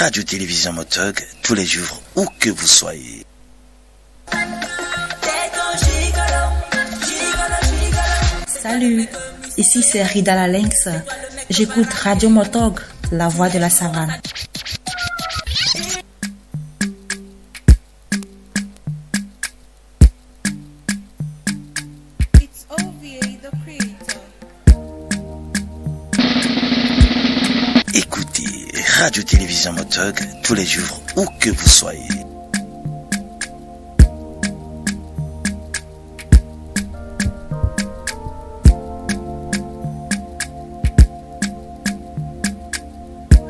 Radio-Télévision Motog, tous les jours, où que vous soyez. Salut, ici c'est Rida la Lynx. J'écoute Radio Motog, la voix de la savane. Écoutez Radio-Télévision Motog, tous les jours, où que vous soyez.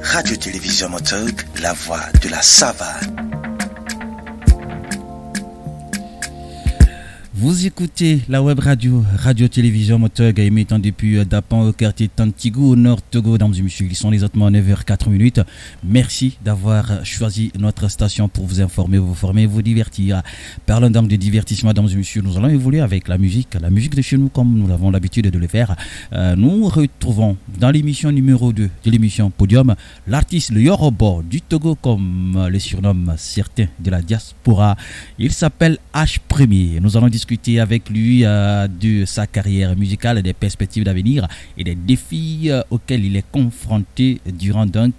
Radio-Télévision Motog, la voix de la savane. Vous écoutez la web radio, Radio-Télévision Motog, émettant depuis Dapan au quartier Tantigou, au nord Togo, mesdames et messieurs, ils sont exactement 9h04. Merci d'avoir choisi notre station pour vous informer, vous former, vous divertir. Parlons donc de divertissement, mesdames et messieurs, nous allons évoluer avec la musique de chez nous comme nous avons l'habitude de le faire. Nous retrouvons dans l'émission numéro 2 de l'émission Podium, l'artiste le Yorobo du Togo, comme le surnomme certains de la diaspora. Il s'appelle H-Premier. Nous allons discuter avec lui de sa carrière musicale, des perspectives d'avenir et des défis auxquels il est confronté durant donc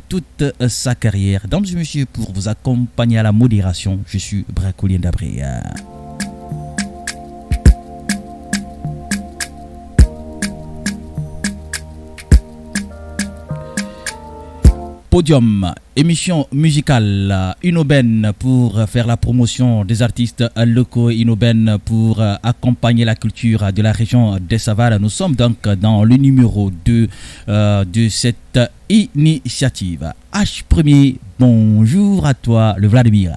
toute sa carrière. Mesdames et messieurs, pour vous accompagner à la modération, je suis Bracolien Dabré. Podium, émission musicale, une aubaine pour faire la promotion des artistes locaux, une aubaine pour accompagner la culture de la région des Savanes. Nous sommes donc dans le numéro 2 de cette initiative. H-Premier, bonjour à toi, le Vladimir.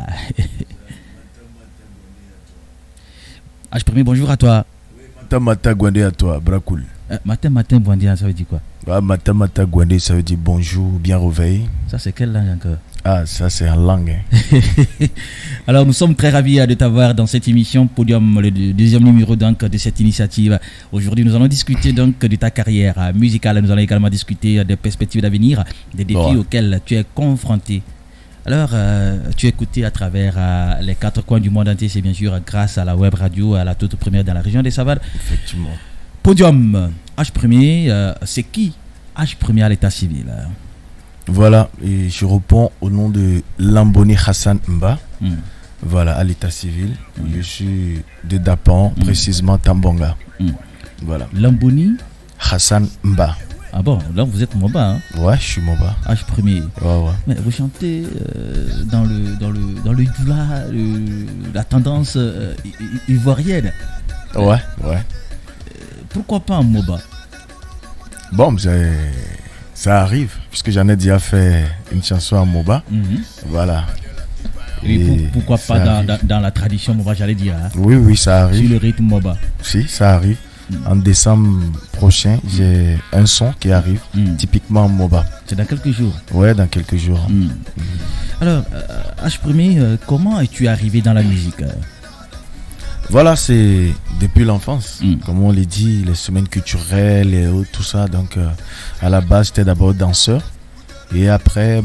H-Premier, bonjour à toi. Matin Gwandé à toi, Bracoul. Matin Gwandé, ça veut dire quoi? Matin Gwandé, ça veut dire bonjour, bien réveillé. Ça c'est quelle langue encore? Ah, ça c'est en langue. Hein. Alors nous sommes très ravis de t'avoir dans cette émission Podium, le deuxième numéro donc de cette initiative. Aujourd'hui nous allons discuter donc de ta carrière musicale. Nous allons également discuter des perspectives d'avenir, des défis auxquels tu es confronté. Alors, tu es écouté à travers les quatre coins du monde entier, c'est bien sûr grâce à la web radio, à la toute première dans la région des Savanes. Effectivement. Podium, H-Premier, c'est qui H-Premier à l'état civil? Voilà, et je réponds au nom de Lamboni Hassan Mba. Voilà, à l'état civil. Je suis de Dapan, précisément Tambonga. Voilà. Lamboni Hassan Mba. Ah bon, là vous êtes Moba, hein? Ouais, je suis Moba. H-Premier. Ouais. Mais vous chantez dans le Djoula, la tendance ivoirienne. Ouais. Pourquoi pas en Moba? Bon, ça arrive, puisque j'en ai déjà fait une chanson en Moba. Voilà. Et pourquoi pas dans la tradition Moba, j'allais dire. Hein? Oui, ça arrive. Sur le rythme Moba. Si, ça arrive. En décembre prochain, j'ai un son qui arrive, typiquement en Moba. C'est dans quelques jours? Ouais, dans quelques jours. Alors, H-Premier, comment es-tu arrivé dans la musique? Voilà, c'est depuis l'enfance. Comme on l'a dit, les semaines culturelles et autres, tout ça. Donc, à la base, j'étais d'abord danseur. Et après,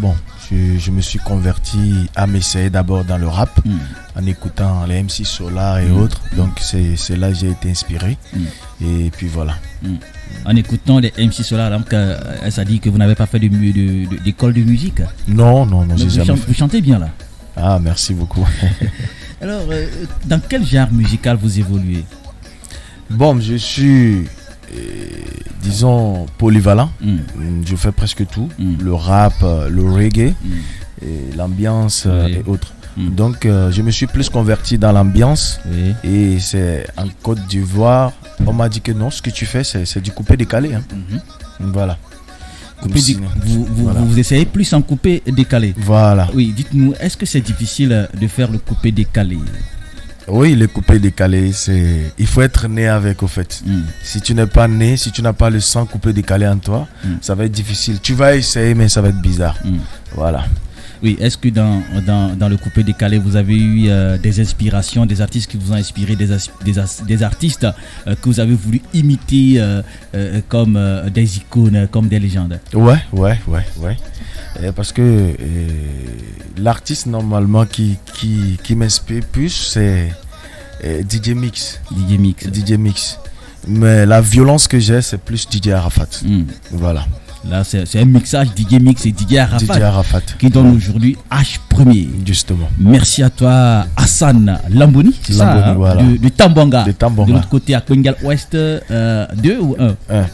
je me suis converti à m'essayer d'abord dans le rap, en écoutant les MC Solar et autres. Donc, c'est là que j'ai été inspiré. Et puis voilà. En écoutant les MC Solar, donc, ça dit que vous n'avez pas fait d'école de musique? Non, j'ai jamais fait. Vous chantez bien là? Ah, merci beaucoup. Alors, dans quel genre musical vous évoluez? Bon, je suis, disons, polyvalent. Je fais presque tout. Le rap, le reggae, et l'ambiance et autres. Donc, je me suis plus converti dans l'ambiance. Et c'est en Côte d'Ivoire, on m'a dit que non, ce que tu fais, c'est du coupé-décalé. Hein. Voilà. Vous essayez plus en coupé décalé. Voilà. Oui, dites-nous, est-ce que c'est difficile de faire le coupé décalé? Oui, le coupé décalé, il faut être né avec, au fait. Si tu n'es pas né, si tu n'as pas le sang coupé décalé en toi, ça va être difficile. Tu vas essayer, mais ça va être bizarre. Voilà. Oui, est-ce que dans le coupé décalé, vous avez eu des inspirations, des artistes qui vous ont inspiré, des artistes que vous avez voulu imiter comme des icônes, comme des légendes? Ouais. Parce que l'artiste normalement qui m'inspire plus, c'est DJ Mix. DJ Mix. Mais la violence que j'ai, c'est plus DJ Arafat. Voilà. Là, c'est un mixage DJ Mix et DJ Arafat qui donne aujourd'hui H premier. Justement. Merci à toi, Hassan Lambouni. C'est ça, voilà. de Tambanga. De l'autre côté, à Kwengal Ouest, 2 ou 1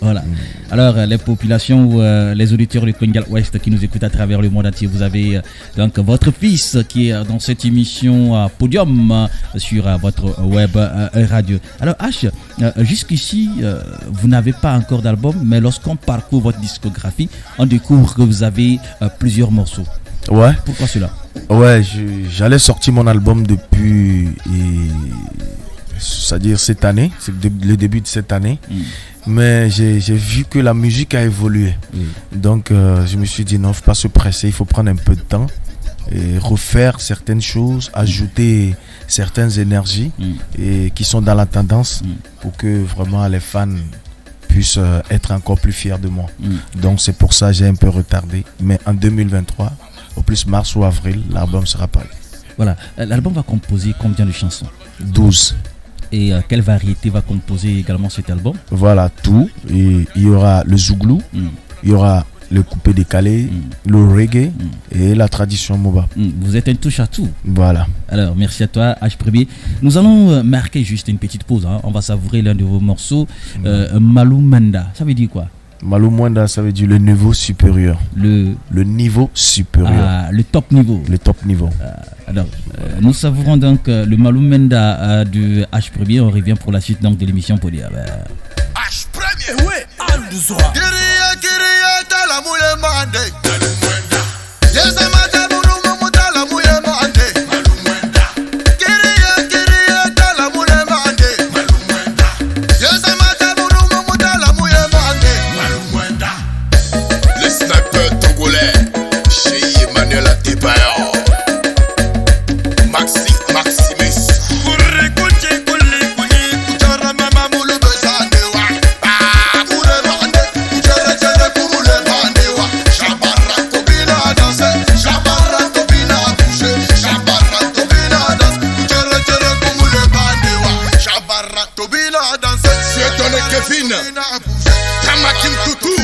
Voilà. Alors, les populations ou les auditeurs du Kwengal Ouest qui nous écoutent à travers le monde entier, vous avez donc votre fils qui est dans cette émission Podium sur votre web radio. Alors, H, jusqu'ici, vous n'avez pas encore d'album, mais lorsqu'on parcourt votre discographie, on découvre que vous avez plusieurs morceaux. Ouais. Pourquoi cela? Ouais, j'allais sortir mon album depuis, c'est-à-dire cette année, c'est le début de cette année. Mais j'ai vu que la musique a évolué. Donc je me suis dit non, il ne faut pas se presser, il faut prendre un peu de temps et refaire certaines choses, ajouter certaines énergies et qui sont dans la tendance pour que vraiment les fans puissent être encore plus fiers de moi. Donc c'est pour ça que j'ai un peu retardé. Mais en 2023, au plus mars ou avril, l'album sera prêt. Voilà, l'album va composer combien de chansons? 12. Et quelle variété va composer également cet album? Voilà, tout. Et il y aura le zouglou, il y aura le coupé décalé, le reggae et la tradition Moba. Vous êtes un touche à tout. Voilà. Alors, merci à toi, H Premier. Nous allons marquer juste une petite pause. On va savourer l'un de vos morceaux, Malou Menda. Ça veut dire quoi? Malou Menda, ça veut dire le niveau supérieur. Le niveau supérieur. Le top niveau. Le top niveau. Alors, nous savourons donc le Malou Menda de H Premier. On revient pour la suite donc de l'émission Podium. H Premier, oui, Aldouzwa. Le sniper togolais, chez Emmanuel Adebayor. Maximus. Kevin, Tamakin Toutou.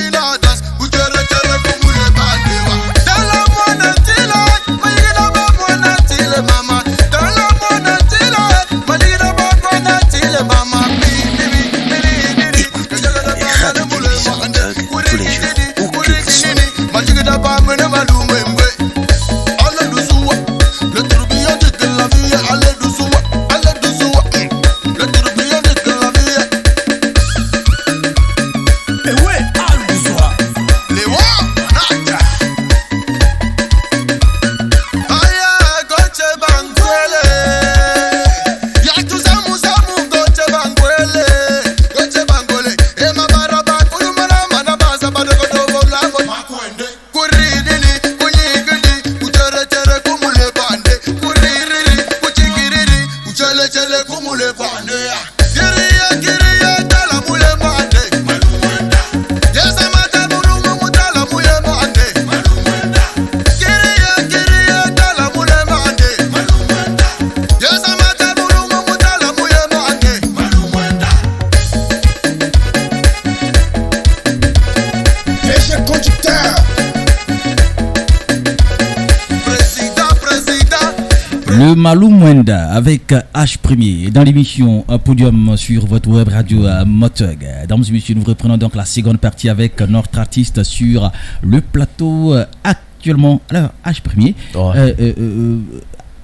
Le Malou Mwenda avec H Premier dans l'émission Podium sur votre web radio Motug. Mesdames et messieurs, nous reprenons donc la seconde partie avec notre artiste sur le plateau actuellement. Alors H Premier,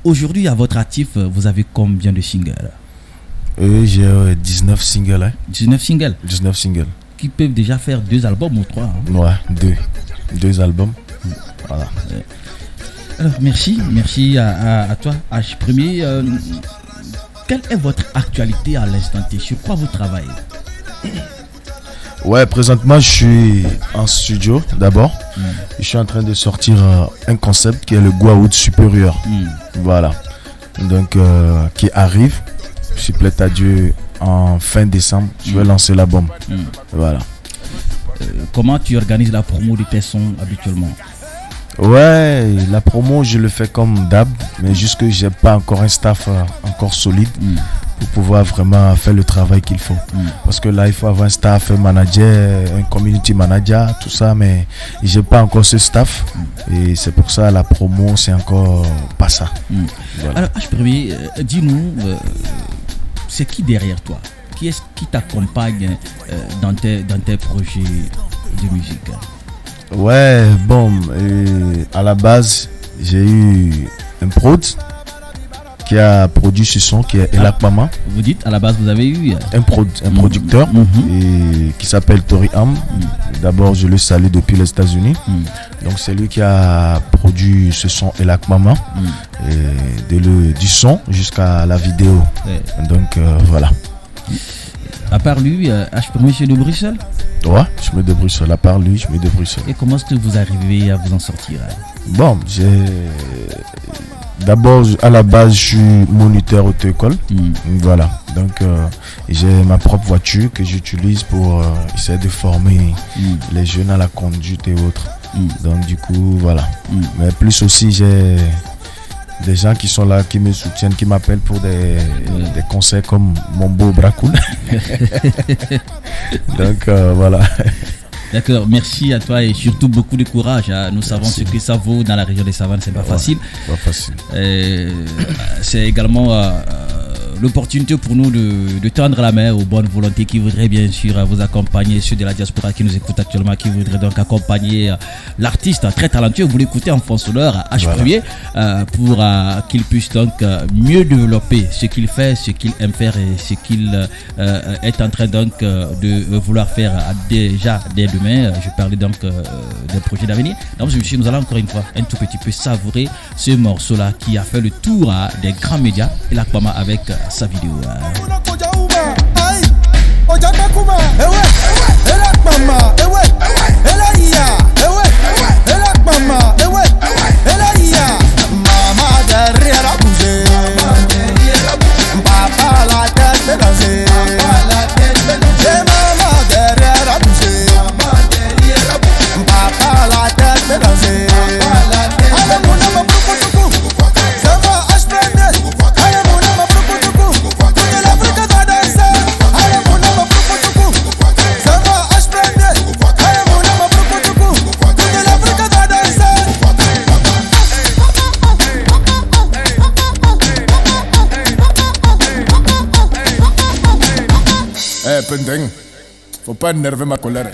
aujourd'hui à votre actif, vous avez combien de singles? J'ai 19 singles. Hein. 19 singles 19 singles. Qui peuvent déjà faire 2 albums ou 3 hein. Ouais, 2 albums. Voilà. Alors, merci à toi, H Premier. Quelle est votre actualité à l'instant T? Sur quoi vous travaillez? Ouais, présentement, je suis en studio d'abord. Je suis en train de sortir un concept qui est le Guaoud supérieur. Voilà. Donc, qui arrive, s'il plaît à Dieu, en fin décembre. Je vais lancer l'album. Voilà. Comment tu organises la promo de tes sons habituellement? Ouais, la promo, je le fais comme d'hab, mais juste que j'ai pas encore un staff encore solide pour pouvoir vraiment faire le travail qu'il faut. Parce que là, il faut avoir un staff, un manager, un community manager, tout ça, mais j'ai pas encore ce staff. Et c'est pour ça la promo, c'est encore pas ça. Voilà. Alors, H-Premier, dis-nous, c'est qui derrière toi? Qui est-ce qui t'accompagne dans tes projets de musique? Ouais, bon, à la base, j'ai eu un prod qui a produit ce son, qui est Elak Mama. Vous dites, à la base, vous avez eu un producteur et qui s'appelle Tori Am. D'abord, je le salue depuis les États-Unis. Donc, c'est lui qui a produit ce son Elak Mama, du son jusqu'à la vidéo. Donc, voilà. À part lui, H-Premier, c'est de Bruxelles? Ouais, je me débrouille sur la part lui, je me débrouille sur. Et comment est-ce que vous arrivez à vous en sortir? Bon, d'abord, à la base, je suis moniteur auto-école. Voilà. Donc, j'ai ma propre voiture que j'utilise pour essayer de former les jeunes à la conduite et autres. Donc, du coup, voilà. Mais plus aussi, j'ai des gens qui sont là, qui me soutiennent, qui m'appellent pour des conseils comme mon beau Bracoul. Donc, voilà. D'accord, merci à toi et surtout beaucoup de courage. Nous savons ce que ça vaut dans la région des Savanes, c'est pas facile. Pas facile. C'est également l'opportunité pour nous de tendre la main aux bonnes volontés qui voudraient bien sûr vous accompagner, ceux de la diaspora qui nous écoutent actuellement, qui voudraient donc accompagner l'artiste très talentueux. Vous l'écoutez en fond sonore à H-Premier pour qu'il puisse donc mieux développer ce qu'il fait, ce qu'il aime faire et ce qu'il est en train donc de vouloir faire déjà dès demain. Je parlais donc des projets d'avenir. Donc monsieur, nous allons encore une fois un tout petit peu savourer ce morceau-là qui a fait le tour des grands médias et la Kwama avec sa vidéo. Pending. Faut pas énerver ma colère.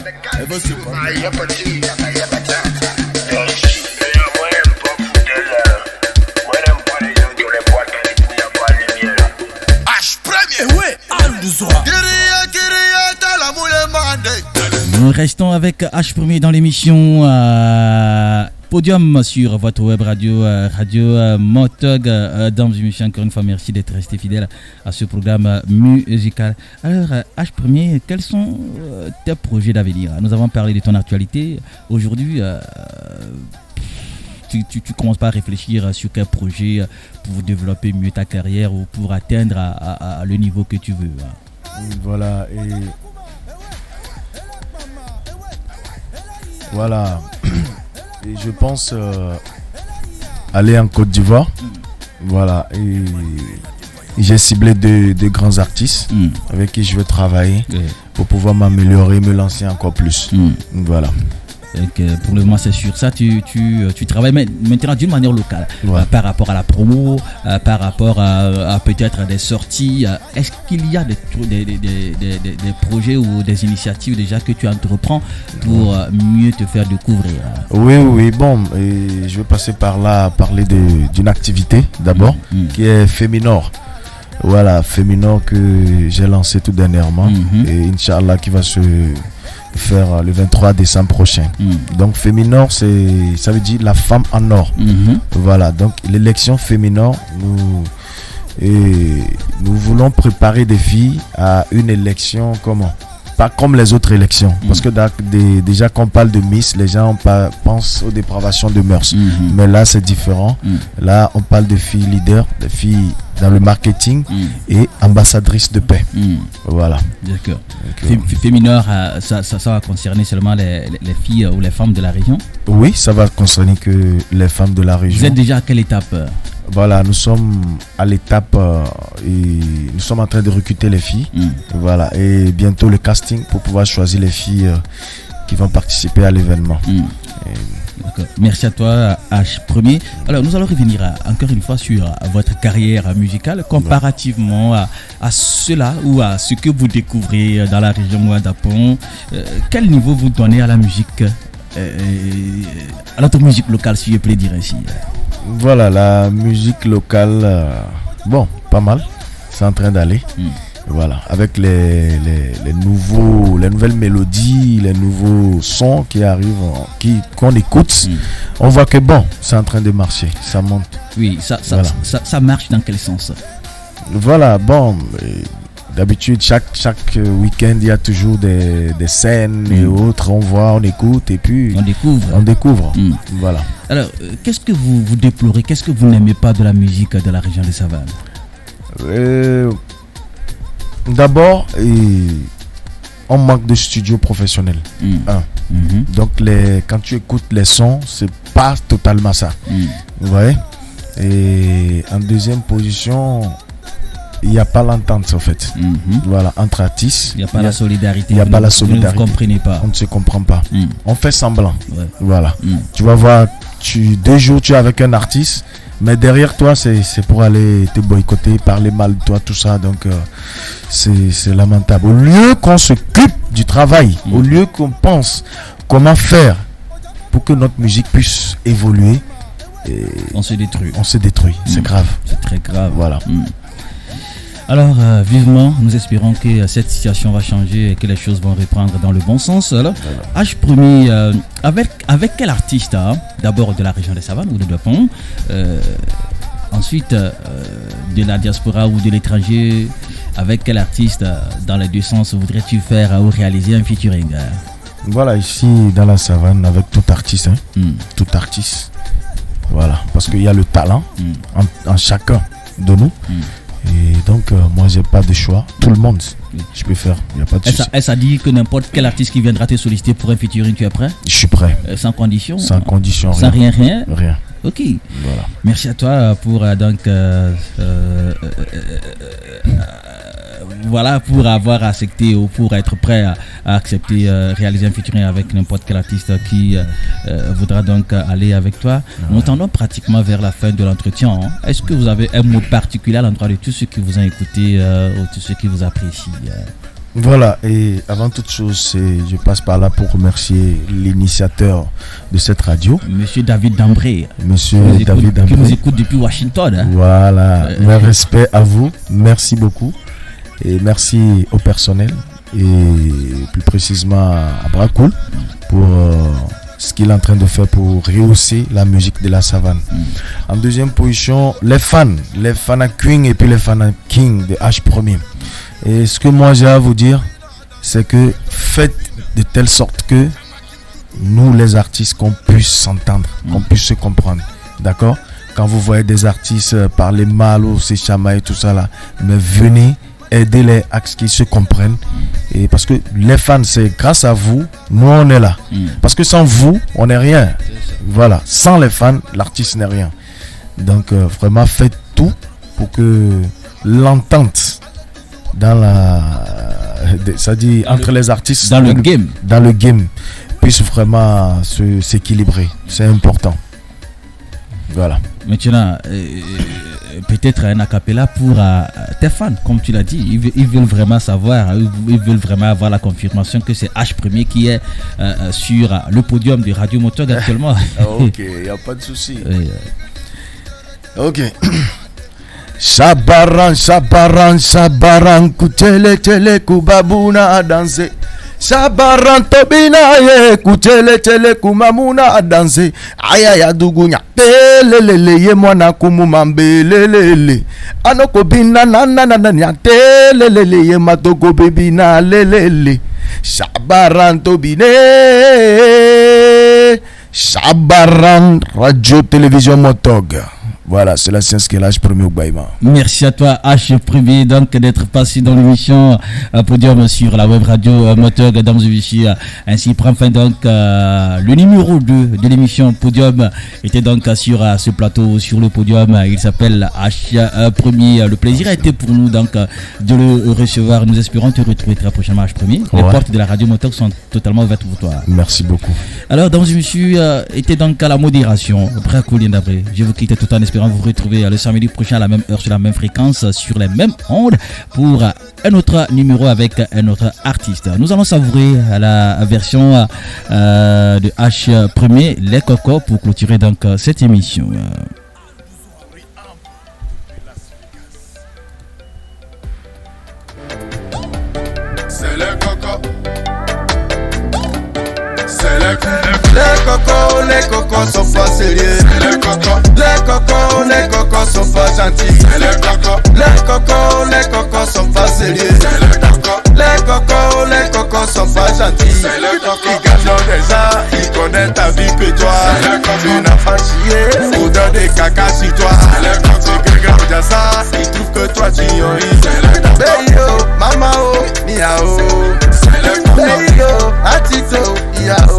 Nous restons avec H-Premier dans l'émission Podium sur votre web radio, Radio Motog. Dames et messieurs, encore une fois, merci d'être restés fidèles à ce programme musical. Alors, H-Premier, quels sont tes projets d'avenir? Nous avons parlé de ton actualité. Aujourd'hui, tu commences pas à réfléchir sur quel projet pour développer mieux ta carrière ou pour atteindre à le niveau que tu veux. Voilà, et voilà. Et je pense aller en Côte d'Ivoire. Voilà. Et j'ai ciblé deux grands artistes avec qui je vais travailler pour pouvoir m'améliorer, me lancer encore plus. Voilà. Donc, pour le moment, c'est sûr. Ça, tu travailles maintenant d'une manière locale, par rapport à la promo, par rapport à peut-être des sorties. Est-ce qu'il y a des projets ou des initiatives déjà que tu entreprends pour mieux te faire découvrir? Oui. Bon, et je vais passer par là, parler d'une activité d'abord, qui est Féminor. Voilà, Féminor que j'ai lancé tout dernièrement et Inch'Allah qui va se faire le 23 décembre prochain. Donc Féminor, ça veut dire la femme en or. Voilà, donc l'élection Féminor, nous voulons préparer des filles à une élection pas comme les autres élections. Parce que déjà quand on parle de Miss, les gens pensent aux dépravations de mœurs. Mais là c'est différent. Là on parle de filles leaders, de filles dans le marketing et ambassadrice de paix. Voilà. D'accord. Fémineur, ça va concerner seulement les filles ou les femmes de la région? Oui, ça va concerner que les femmes de la région. Vous êtes déjà à quelle étape? Voilà, nous sommes à l'étape et nous sommes en train de recruter les filles. Voilà, et bientôt le casting pour pouvoir choisir les filles qui vont participer à l'événement. D'accord. Merci à toi, H. Premier. Alors, nous allons revenir encore une fois sur votre carrière musicale comparativement à cela ou à ce que vous découvrez dans la région Ouadapon. Quel niveau vous donnez à la musique, à notre musique locale, si je peux dire ainsi? Voilà, la musique locale, bon, pas mal. C'est en train d'aller. Voilà, avec les nouvelles mélodies, les nouveaux sons qui arrivent, qu'on écoute, on voit que bon, c'est en train de marcher, ça monte. Oui, ça marche dans quel sens? Voilà, bon, d'habitude, chaque week-end, il y a toujours des scènes et autres, on voit, on écoute et puis on découvre. Voilà. Alors, qu'est-ce que vous déplorez, qu'est-ce que vous n'aimez pas de la musique de la région des Savanes? D'abord, on manque de studios professionnels. Donc, quand tu écoutes les sons, c'est pas totalement ça. Vous voyez? Et en deuxième position, il n'y a pas l'entente en fait. Voilà, entre artistes. Il n'y a pas la solidarité. Il n'y a pas la solidarité. Vous ne comprenez pas. On ne se comprend pas. On fait semblant. Ouais. Voilà. Tu vas voir, 2 jours tu es avec un artiste, mais derrière toi c'est pour aller te boycotter, parler mal de toi, tout ça. Donc c'est lamentable. Au lieu qu'on s'occupe du travail, au lieu qu'on pense comment faire pour que notre musique puisse évoluer, on se détruit. C'est grave. C'est très grave. Voilà. Alors, vivement, nous espérons que cette situation va changer et que les choses vont reprendre dans le bon sens. Alors, H. Premier, avec quel artiste, d'abord de la région des Savanes ou de Dapon, ensuite de la diaspora ou de l'étranger, avec quel artiste dans les deux sens voudrais-tu faire ou réaliser un featuring? Voilà, ici dans la Savane, avec tout artiste. Tout artiste. Voilà, parce qu'il y a le talent en chacun de nous. Et donc, moi, j'ai pas de choix. Tout le monde, je peux faire. Il n'y a pas de souci. Est-ce à dire que n'importe quel artiste qui viendra te solliciter pour un featuring, tu es prêt? Je suis prêt. Sans condition? Sans condition, sans rien? Rien. Ok. Voilà. Merci à toi pour pour avoir accepté ou pour être prêt à accepter réaliser un featuring avec n'importe quel artiste qui voudra donc aller avec toi. Nous tendons pratiquement vers la fin de l'entretien. Est-ce que vous avez un mot particulier à l'endroit de tous ceux qui vous ont écouté ou tous ceux qui vous apprécient? Voilà, et avant toute chose, je passe par là pour remercier l'initiateur de cette radio, Monsieur David Dambré. Qui nous écoute depuis Washington. Voilà, mes respects à vous, merci beaucoup. Et merci au personnel et plus précisément à Bracoul pour ce qu'il est en train de faire pour rehausser la musique de la Savane. En deuxième position, les fans Queen et puis les fans King de H Premier. Et ce que moi j'ai à vous dire, c'est que faites de telle sorte que nous les artistes qu'on puisse s'entendre, qu'on puisse se comprendre. D'accord? Quand vous voyez des artistes parler mal ou se chamailler tout ça là, mais venez aider-les à ce qu'ils se comprennent. Et parce que les fans, c'est grâce à vous, nous on est là. Parce que sans vous, on n'est rien. Voilà, sans les fans, l'artiste n'est rien. Donc vraiment faites tout pour que l'entente c'est-à-dire entre les artistes dans le game puisse vraiment s'équilibrer. C'est important. Voilà. Maintenant, peut-être un acapella pour tes fans, comme tu l'as dit. Ils veulent vraiment savoir, ils veulent vraiment avoir la confirmation que c'est H Premier qui est sur le podium de Radio Motog actuellement. Ok, il n'y a pas de souci. Oui. Ok. Shabaran, kutele kubabuna adanse. Shabaran tobina ye kutele kumamuna adanse. Ayaya dugunya telele ye mwana kumumambelele. Anoko bina na telele ye matoko bebina lelele. Shabaran tobine. Shabaran Radio Télévision Motog. Voilà, c'est la science qui est l'âge premier au Baïma. Merci à toi H1er donc d'être passé dans l'émission Podium sur la web radio Motug dans Vichy. Ainsi prend fin donc le numéro 2 de l'émission Podium était donc sur ce plateau sur le podium. Il s'appelle H1er. Le plaisir a été pour nous donc de le recevoir. Nous espérons te retrouver très prochainement H1er. Les portes de la radio Motug sont totalement ouvertes pour toi. Merci beaucoup. Alors dans Vichy était donc à la modération. D'après, je vous quitte tout en espérant vous retrouver le samedi prochain à la même heure sur la même fréquence sur les mêmes ondes pour un autre numéro avec un autre artiste. Nous allons savourer la version de H1er Les Cocos pour clôturer donc cette émission. C'est les cocos. C'est les cocos. Les cocos sont pas sérieux. Les cocos sont pas gentils. Les cocos sont pas sérieux. Les cocos sont pas gentils. Ils gagnent déjà, ils connaissent ta vie que toi. Tu n'as pas chié, odeur de caca sur toi. Regarde ça, ils trouvent que toi tu y es. Beyo, mama oh, miao. Beyo, atito, miao.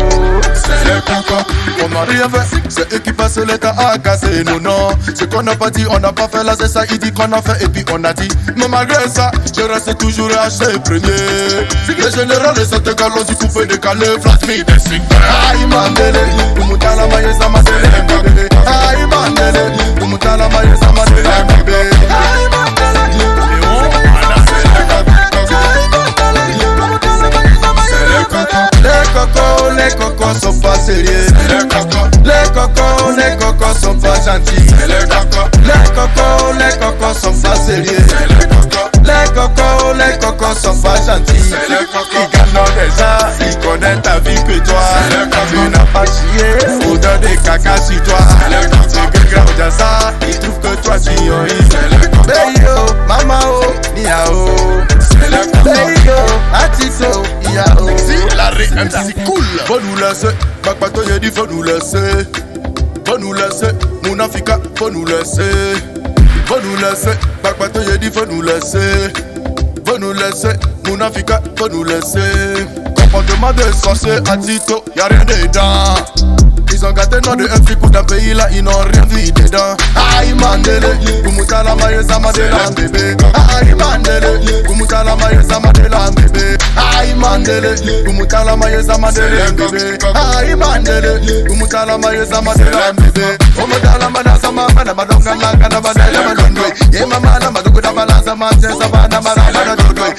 On n'a rien fait, c'est eux qui passent le temps à casser nos noms. Ce qu'on n'a pas dit, on n'a pas fait, là c'est ça, il dit qu'on a fait et puis on a dit. Mais malgré ça, je reste toujours H1er. Le général de cette galon du coupé décalé, flash me des secteurs. Aïe mandele, Kumutala maye sama dele bébé. Aïe mandele, Kumutala maye sama dele bébé. Aïe mandele, les cocos sont pas sérieux. Les cocos sont pas gentils. Les cocos sont pas sérieux. Les cocos sont pas gentils. Ils gagnent déjà, ils connaissent ta vie que toi. Tu n'as pas chié, odeur de caca sur toi. Regarde ça, ils trouvent que toi tu y es. Beyo, mama oh, miao. Beyo, atito, miao. La RMC cool. Faut nous laisser, Bakbato y'a dit faut nous laisser. Faut nous laisser, Mounafika, faut nous laisser. Faut nous laisser, Bakbato y'a dit faut nous laisser. Faut nous laisser, Mounafika, faut nous laisser. Comportement de sorcier à Tito, y'a rien dedans. Ils ont gâté nom de un ficou d'un pays là, ils n'ont rien vu dedans. Aïe mandele, Kumutala maye sama de la bébé. Aïe mandele, Kumutala maye sama de la bébé. Aïe mandele, Kumutala maye sama de la bébé. Aïe mandele, Kumutala maye sama de la bébé. Omodala mana sama mana madonga nanga na madala madonwe. Ye mama na maduku da balanza manse sabana mara mara dodwe.